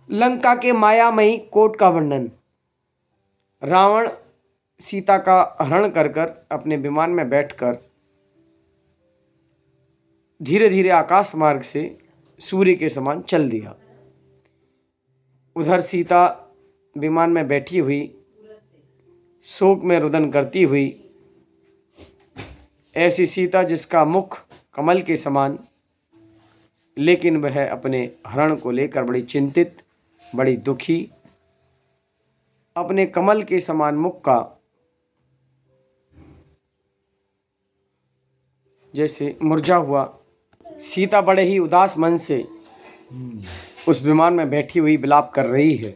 लंका के मायामयी कोट का वर्णन। रावण सीता का हरण कर कर अपने विमान में बैठकर धीरे धीरे आकाश मार्ग से सूर्य के समान चल दिया। उधर सीता विमान में बैठी हुई शोक में रुदन करती हुई, ऐसी सीता जिसका मुख कमल के समान, लेकिन वह अपने हरण को लेकर बड़ी चिंतित, बड़ी दुखी, अपने कमल के समान मुख का जैसे मुरझा हुआ। सीता बड़े ही उदास मन से उस विमान में बैठी हुई विलाप कर रही है।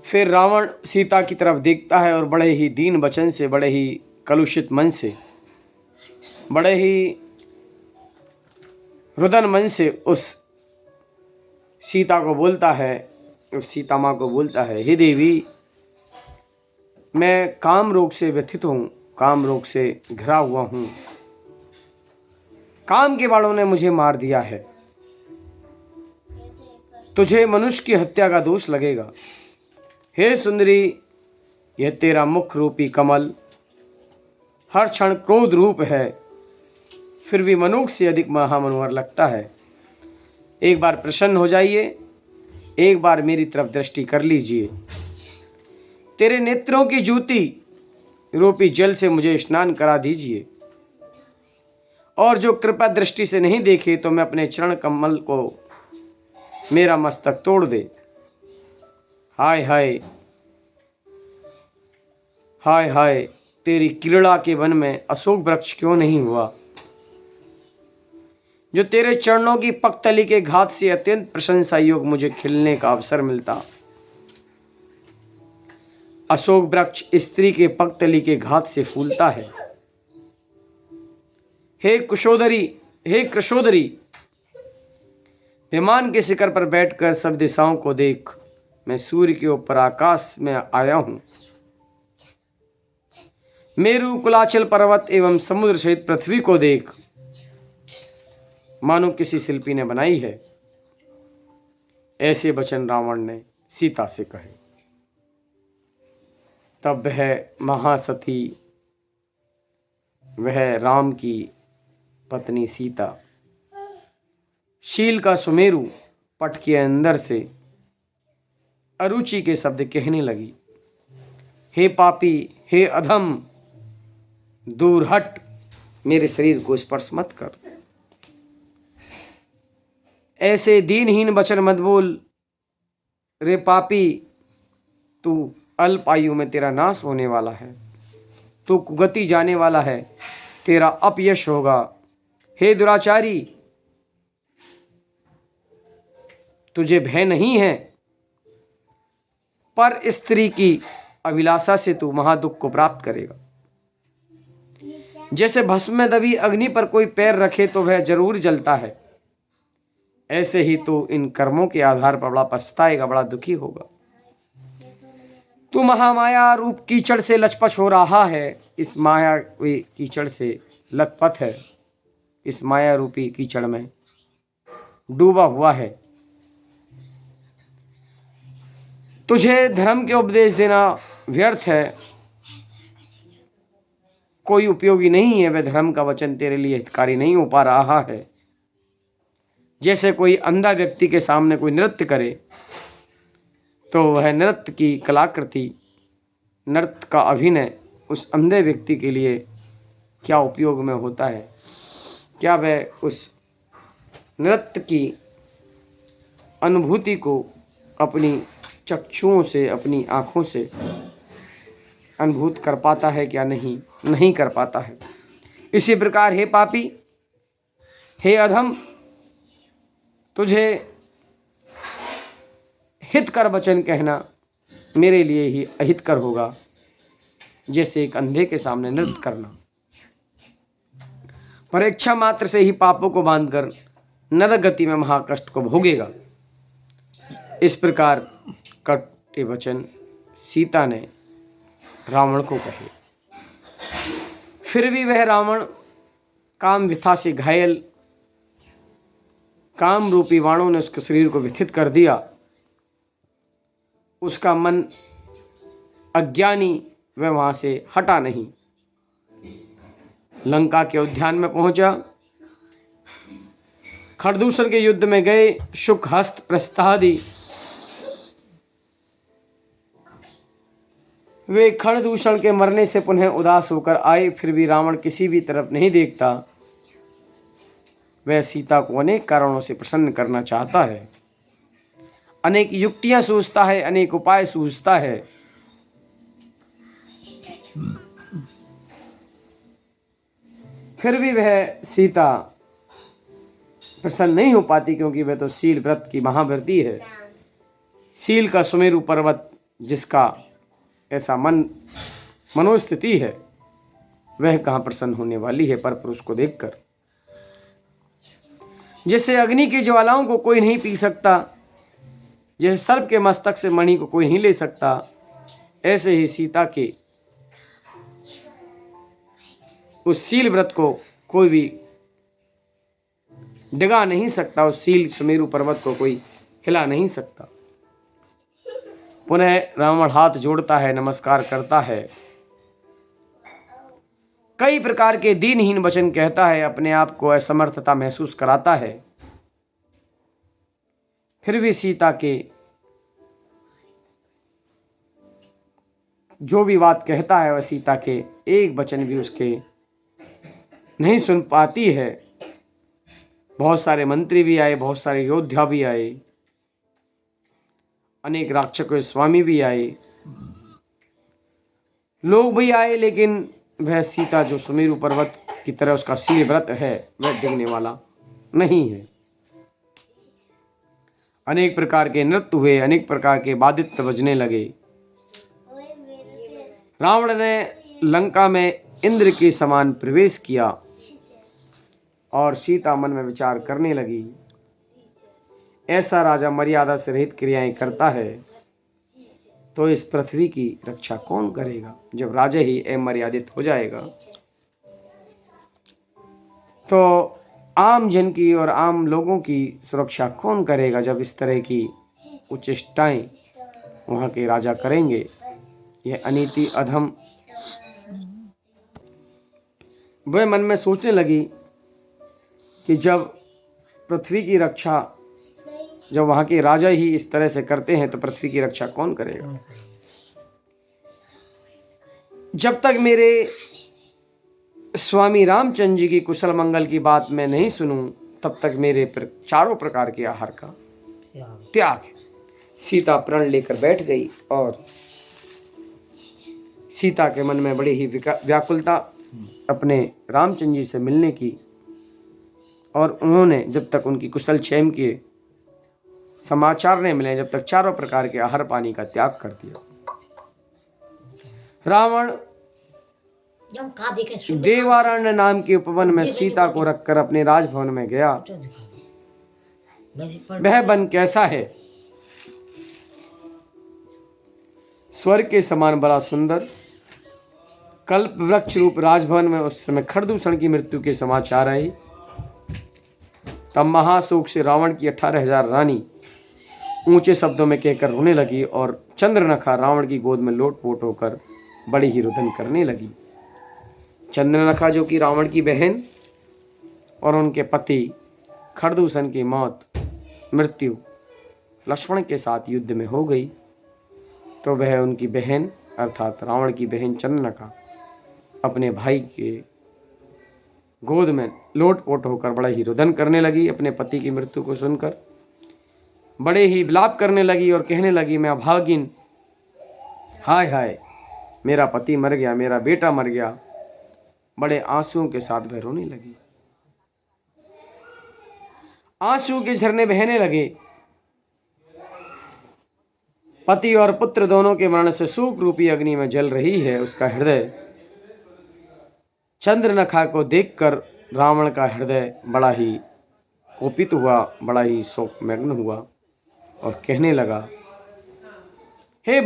फिर रावण सीता की तरफ देखता है और बड़े ही दीन वचन से, बड़े ही कलुषित मन से, बड़े ही रुदन मन से उस सीता को बोलता है, उस सीता माँ को बोलता है, हे देवी, मैं काम रोग से व्यथित हूँ, काम रोग से घिरा हुआ हूँ। काम के बाणों ने मुझे मार दिया है। तुझे मनुष्य की हत्या का दोष लगेगा। हे सुंदरी, यह तेरा मुख रूपी कमल हर क्षण क्रोध रूप है, फिर भी मनुष्य से अधिक महामनोहर लगता है। एक बार प्रसन्न हो जाइए, एक बार मेरी तरफ दृष्टि कर लीजिए। तेरे नेत्रों की ज्योति रूपी जल से मुझे स्नान करा दीजिए, और जो कृपा दृष्टि से नहीं देखे तो मैं अपने चरण कमल को मेरा मस्तक तोड़ दे। हाय हाय हाय हाय, तेरी क्रीड़ा के वन में अशोक वृक्ष क्यों नहीं हुआ, जो तेरे चरणों की पगतली के घात से अत्यंत प्रशंसा योग मुझे खिलने का अवसर मिलता। अशोक वृक्ष स्त्री के पगतली के घात से फूलता है। हे कुशोदरी, हे कृशोदरी, विमान के शिखर पर बैठकर सब दिशाओं को देख। मैं सूर्य के ऊपर आकाश में आया हूं। मेरु, कुलाचल पर्वत एवं समुद्र सहित पृथ्वी को देख, मानो किसी शिल्पी ने बनाई है। ऐसे वचन रावण ने सीता से कहे। तब वह महासती, वह राम की पत्नी सीता, शील का सुमेरु पट के अंदर से अरुचि के शब्द कहने लगी। हे पापी, हे अधम, दूर हट, मेरे शरीर को स्पर्श मत कर। ऐसे दीनहीन वचन मत बोल। रे पापी, तू अल्प आयु में तेरा नाश होने वाला है, तू कुगति जाने वाला है, तेरा अपयश होगा। हे दुराचारी, तुझे भय नहीं है, पर स्त्री की अभिलाषा से तू महादुख को प्राप्त करेगा। जैसे भस्म में दबी अग्नि पर कोई पैर रखे तो वह जरूर जलता है, ऐसे ही तू इन कर्मों के आधार पर बड़ा पछताएगा, बड़ा दुखी होगा। तू महामाया रूप कीचड़ से लचपच हो रहा है। इस माया कीचड़ से लथपथ है, इस माया रूपी कीचड़ में डूबा हुआ है। तुझे धर्म के उपदेश देना व्यर्थ है, कोई उपयोगी नहीं है। वह धर्म का वचन तेरे लिए हितकारी नहीं हो पा रहा है। जैसे कोई अंधा व्यक्ति के सामने कोई नृत्य करे तो वह नृत्य की कलाकृति, नृत्य का अभिनय उस अंधे व्यक्ति के लिए क्या उपयोग में होता है? क्या वह उस नृत्य की अनुभूति को अपनी चक्षुओं से, अपनी आँखों से अनुभूत कर पाता है? क्या नहीं, नहीं कर पाता है। इसी प्रकार हे पापी, हे अधम, तुझे हितकर वचन कहना मेरे लिए ही अहितकर होगा, जैसे एक अंधे के सामने नृत्य करना। परीक्षा मात्र से ही पापों को बांधकर नरक गति में महाकष्ट को भोगेगा। इस प्रकार कटे वचन सीता ने रावण को कहे। फिर भी वह रावण काम व्यथा से घायल काम रूपी बाणों ने उसके शरीर को व्यथित कर दिया। उसका मन अज्ञानी वह वहां से हटा नहीं। लंका के उद्यान में पहुंचा। खरदूषण के युद्ध में गए शुक, हस्त, प्रस्थादि वे खरदूषण के मरने से पुनः उदास होकर आए, फिर भी रावण किसी भी तरफ नहीं देखता। वह सीता को अनेक कारणों से प्रसन्न करना चाहता है, अनेक युक्तियां सूझता है, अनेक उपाय सूझता है, फिर भी वह सीता प्रसन्न नहीं हो पाती, क्योंकि वह तो शील व्रत की महाव्रती है। शील का सुमेरु पर्वत जिसका ऐसा मनोस्थिति है, वह कहाँ प्रसन्न होने वाली है पर पुरुष को देखकर। जैसे अग्नि की ज्वालाओं को कोई नहीं पी सकता, जैसे सर्प के मस्तक से मणि को कोई नहीं ले सकता, ऐसे ही सीता के उस शील व्रत को कोई भी डिगा नहीं सकता, उस शील सुमेरु पर्वत को कोई हिला नहीं सकता। पुनः रावण हाथ जोड़ता है, नमस्कार करता है, कई प्रकार के दीनहीन वचन कहता है, अपने आप को असमर्थता महसूस कराता है। फिर भी सीता के जो भी बात कहता है वह सीता के एक वचन भी उसके नहीं सुन पाती है। बहुत सारे मंत्री भी आए, बहुत सारे योद्धा भी आए, अनेक राक्षसों के स्वामी भी आए, लोग भी आए, लेकिन वह सीता जो सुमेरु पर्वत की तरह उसका शील व्रत है वह डिगने वाला नहीं है। अनेक प्रकार के नृत्य हुए, अनेक प्रकार के वादित्र बजने लगे। रावण ने लंका में इंद्र के समान प्रवेश किया और सीता मन में विचार करने लगी, ऐसा राजा मर्यादा से रहित क्रियाएं करता है तो इस पृथ्वी की रक्षा कौन करेगा। जब राजा ही अमर्यादित हो जाएगा तो आम जन की और आम लोगों की सुरक्षा कौन करेगा। जब इस तरह की उच्चेष्टाएं वहाँ के राजा करेंगे, यह अनीति अधम। वह मन में सोचने लगी कि जब पृथ्वी की रक्षा, जब वहाँ के राजा ही इस तरह से करते हैं तो पृथ्वी की रक्षा कौन करेगा। जब तक मेरे स्वामी रामचंद्र जी की कुशल मंगल की बात मैं नहीं सुनूं, तब तक मेरे चारों प्रकार के आहार का त्याग है। सीता प्रण लेकर बैठ गई और सीता के मन में बड़ी ही व्याकुलता अपने रामचंद्र जी से मिलने की, और उन्होंने जब तक उनकी कुशल क्षेम के समाचार नहीं मिले, जब तक चारों प्रकार के आहार पानी का त्याग कर दिया। रावण देवारण्य नाम के उपवन में सीता को रखकर अपने राजभवन में गया। वह वन कैसा है, स्वर्ग के समान बड़ा सुंदर। कल्प वृक्ष रूप राजभवन में उस समय खरदूषण की मृत्यु के समाचार आए। तब महाशोक से रावण की 18,000 रानी ऊंचे शब्दों में कहकर रोने लगी और चंद्रनखा रावण की गोद में लोटपोट होकर बड़ी ही रुदन करने लगी। चंद्रनखा जो कि रावण की बहन और उनके पति खरदूषण की मृत्यु लक्ष्मण के साथ युद्ध में हो गई, तो वह उनकी बहन अर्थात रावण की बहन चंद्रनखा अपने भाई के गोद में लोटपोट होकर बड़ा ही रुदन करने लगी। अपने पति की मृत्यु को सुनकर बड़े ही विलाप करने लगी और कहने लगी, मैं अभागिन, हाय हाय, मेरा पति मर गया, मेरा बेटा मर गया। बड़े आंसुओं के साथ वह रोने लगी। आंसुओं के झरने बहने लगे। पति और पुत्र दोनों के मरण से शोक रूपी अग्नि में जल रही है उसका हृदय। चंद्रनखा को देखकर रावण का हृदय बड़ा ही कोपित हुआ, बड़ा ही शोकमग्न हुआ और कहने लगा, हे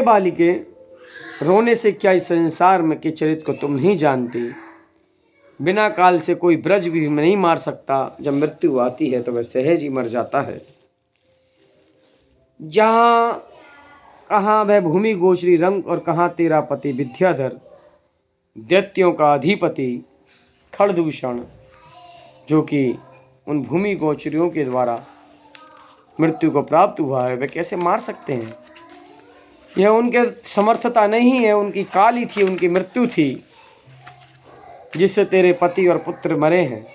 बालिके, रोने से क्या इस संसार में के चरित्र को तुम नहीं जानती। बिना काल से कोई ब्रज भी नहीं मार सकता। जब मृत्यु आती है तो वह सहज ही मर जाता है। जहाँ कहाँ वह भूमि गोचरी रंग और कहाँ तेरा पति विद्याधर, दैत्यों का अधिपति खरदूषण, जो कि उन भूमि गोचरियों के द्वारा मृत्यु को प्राप्त हुआ है, वे कैसे मार सकते हैं? यह उनके समर्थता नहीं है, उनकी काली थी, उनकी मृत्यु थी, जिससे तेरे पति और पुत्र मरे हैं।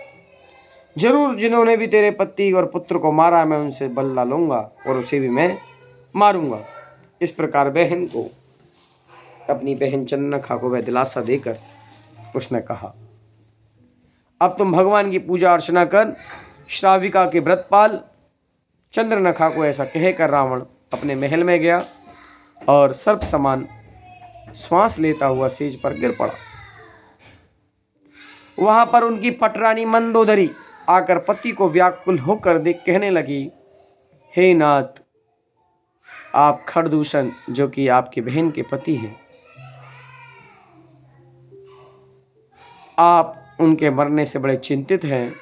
जरूर जिन्होंने भी तेरे पति और पुत्र को मारा, मैं उनसे बदला लूंगा और उसे भी मैं मारूंगा। इस प्रकार बहन को, अपनी बहन चंद्रनखा को वह दिलासा देकर उसने कहा, अब तुम भगवान की पूजा अर्चना कर श्राविका के व्रत पाल। चंद्रनखा को ऐसा कहकर रावण अपने महल में गया और सर्प समान श्वास लेता हुआ सेज पर गिर पड़ा। वहां पर उनकी पटरानी मंदोदरी आकर पति को व्याकुल होकर देख कहने लगी, हे नाथ, आप खरदूषण, जो कि आपकी बहन के पति हैं, आप उनके मरने से बड़े चिंतित हैं।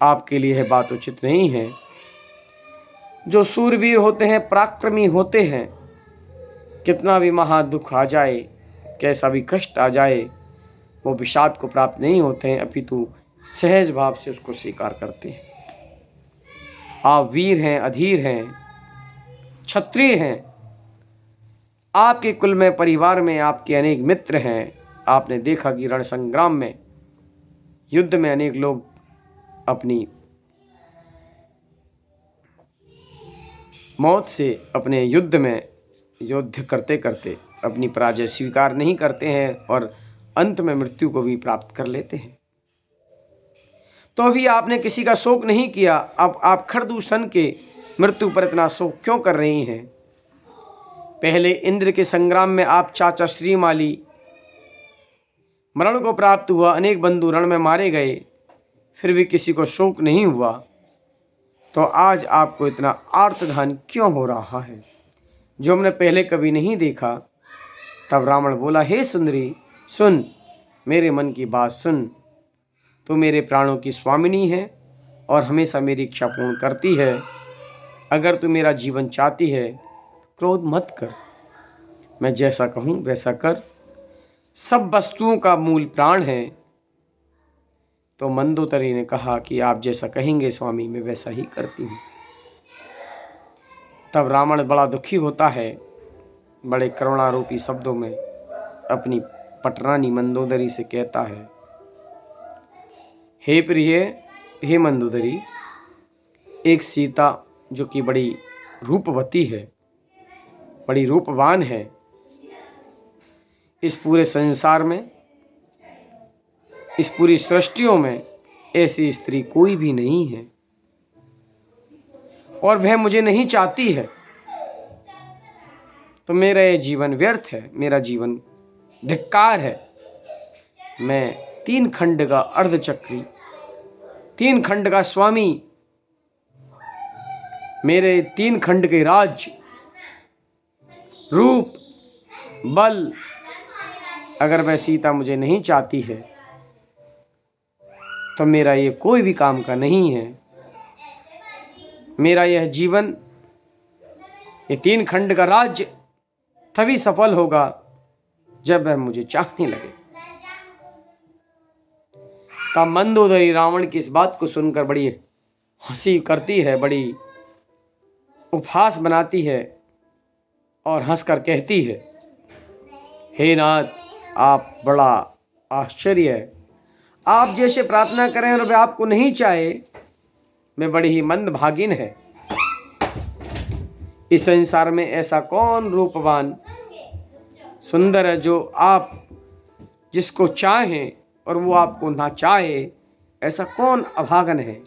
आपके लिए यह बात उचित नहीं है। जो सूरवीर होते हैं, पराक्रमी होते हैं, कितना भी महादुख आ जाए, कैसा भी कष्ट आ जाए, वो विषाद को प्राप्त नहीं होते हैं, अपितु सहज भाव से उसको स्वीकार करते हैं। आप वीर हैं, अधीर हैं, क्षत्रिय हैं। आपके कुल में, परिवार में आपके अनेक मित्र हैं। आपने देखा कि रण संग्राम में, युद्ध में अनेक लोग अपनी मौत से, अपने युद्ध में युद्ध करते करते अपनी पराजय स्वीकार नहीं करते हैं और अंत में मृत्यु को भी प्राप्त कर लेते हैं। तो अभी आपने किसी का शोक नहीं किया, अब आप खरदूषण के मृत्यु पर इतना शोक क्यों कर रही हैं? पहले इंद्र के संग्राम में आप चाचा श्रीमाली मरण को प्राप्त हुआ, अनेक बंधु रण में मारे गए, फिर भी किसी को शोक नहीं हुआ, तो आज आपको इतना आर्तधान क्यों हो रहा है, जो हमने पहले कभी नहीं देखा? तब रावण बोला, हे सुंदरी, सुन, मेरे मन की बात सुन। तू मेरे प्राणों की स्वामिनी है और हमेशा मेरी इच्छा पूर्ण करती है। अगर तू मेरा जीवन चाहती है, क्रोध मत कर, मैं जैसा कहूँ वैसा कर। सब वस्तुओं का मूल प्राण है। तो मंदोदरी ने कहा कि आप जैसा कहेंगे स्वामी, मैं वैसा ही करती हूँ। तब रावण बड़ा दुखी होता है, बड़े करुणारूपी शब्दों में अपनी पटरानी मंदोदरी से कहता है, हे प्रिय, हे मंदोदरी, एक सीता जो कि बड़ी रूपवती है, बड़ी रूपवान है, इस पूरे संसार में, इस पूरी सृष्टियों में ऐसी स्त्री कोई भी नहीं है और वह मुझे नहीं चाहती है। तो मेरा ये जीवन व्यर्थ है, मेरा जीवन धिक्कार है। मैं 3 खंड का अर्धचक्री, 3 खंड का स्वामी, मेरे 3 खंड के राज्य, रूप, बल, अगर वह सीता मुझे नहीं चाहती है तो मेरा ये कोई भी काम का नहीं है। मेरा यह जीवन, ये 3 खंड का राज्य तभी सफल होगा जब वह मुझे चाहने लगे। तब मंदोदरी रावण की इस बात को सुनकर बड़ी हंसी करती है, बड़ी उपहास बनाती है और हंसकर कहती है, हे नाथ, आप बड़ा आश्चर्य है। आप जैसे प्रार्थना करें और वह आपको नहीं चाहे, मैं बड़ी ही मंदभागिन है। इस संसार में ऐसा कौन रूपवान सुंदर है जो आप जिसको चाहें और वो आपको ना चाहे? ऐसा कौन अभागन है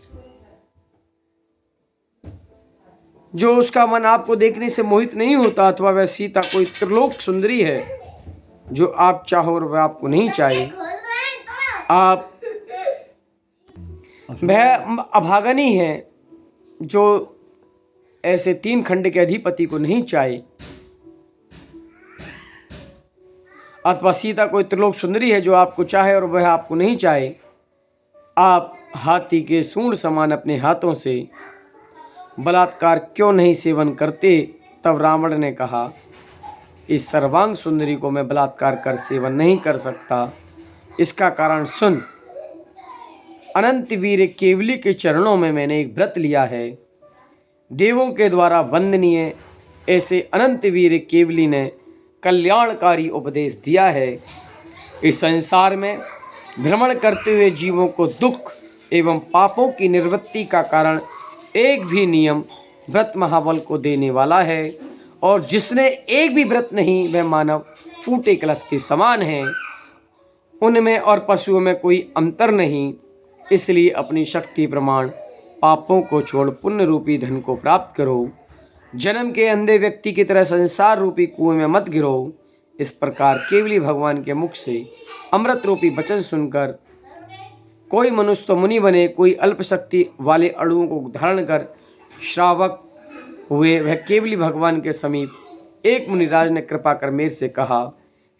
जो उसका मन आपको देखने से मोहित नहीं होता? अथवा वह सीता कोई त्रिलोक सुंदरी है जो आप चाहो और वह आपको नहीं चाहे? आप वह अभागन ही है जो ऐसे 3 खंड के अधिपति को नहीं चाहे। अथवा सीता कोई त्रिलोक सुंदरी है जो आपको चाहे और वह आपको नहीं चाहे। आप हाथी के सूंड समान अपने हाथों से बलात्कार क्यों नहीं सेवन करते? तब रावण ने कहा, इस सर्वांग सुंदरी को मैं बलात्कार कर सेवन नहीं कर सकता। इसका कारण सुन। अनंत वीर केवली के चरणों में मैंने एक व्रत लिया है। देवों के द्वारा वंदनीय ऐसे अनंत वीर केवली ने कल्याणकारी उपदेश दिया है। इस संसार में भ्रमण करते हुए जीवों को दुख एवं पापों की निवृत्ति का कारण एक भी नियम व्रत महाबल को देने वाला है, और जिसने एक भी व्रत नहीं वह मानव फूटे कलश के समान है। उनमें और पशुओं में कोई अंतर नहीं। इसलिए अपनी शक्ति प्रमाण पापों को छोड़ पुण्य रूपी धन को प्राप्त करो। जन्म के अंधे व्यक्ति की तरह संसार रूपी कुएं में मत गिरो। इस प्रकार केवली भगवान के मुख से अमृत रूपी वचन सुनकर कोई मनुष्य तो मुनि बने, कोई अल्प शक्ति वाले अणुओं को धारण कर श्रावक हुए। वह केवली भगवान के समीप एक मुनिराज ने कृपा कर मेरे से कहा,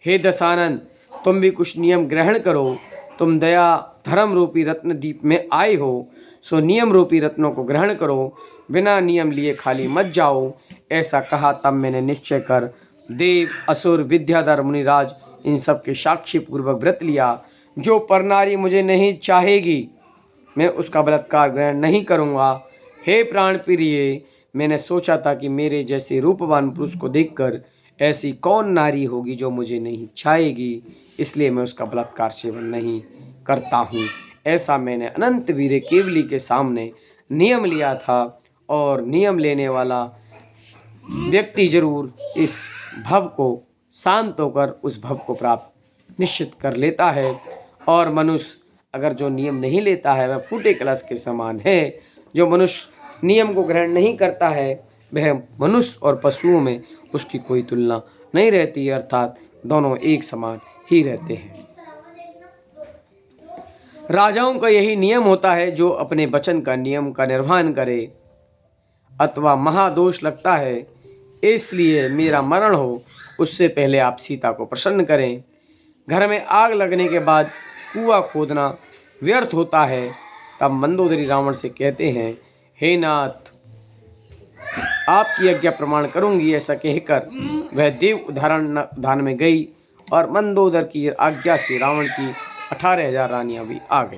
हे दशानन, तुम भी कुछ नियम ग्रहण करो। तुम दया धर्म रूपी रत्न दीप में आए हो, सो नियम रूपी रत्नों को ग्रहण करो, बिना नियम लिए खाली मत जाओ। ऐसा कहा। तब मैंने निश्चय कर देव असुर विद्याधर मुनिराज इन सब के साक्षी पूर्वक व्रत लिया। जो परनारी मुझे नहीं चाहेगी मैं उसका बलात्कार ग्रहण नहीं करूँगा। हे प्राण प्रिय, मैंने सोचा था कि मेरे जैसे रूपवान पुरुष को देखकर ऐसी कौन नारी होगी जो मुझे नहीं चाहेगी, इसलिए मैं उसका बलात्कार सेवन नहीं करता हूँ। ऐसा मैंने अनंत वीर केवली के सामने नियम लिया था, और नियम लेने वाला व्यक्ति जरूर इस भव को शांत होकर उस भव को प्राप्त निश्चित कर लेता है। और मनुष्य अगर जो नियम नहीं लेता है वह फूटे कलश के समान है। जो मनुष्य नियम को ग्रहण नहीं करता है वह मनुष्य और पशुओं में उसकी कोई तुलना नहीं रहती, अर्थात दोनों एक समान ही रहते हैं। राजाओं का यही नियम होता है, जो अपने वचन का नियम का निर्वहन करे अथवा महादोष लगता है इसलिए मेरा मरण हो उससे पहले आप सीता को प्रसन्न करें। घर में आग लगने के बाद कुआं खोदना व्यर्थ होता है। तब मंदोदरी रावण से कहते हैं, हे नाथ, आपकी आज्ञा प्रमाण करूंगी। ऐसा कहकर वह देव उद्यान में गई, और मंदोदर की आज्ञा से रावण की 18,000 रानियां भी आ गई।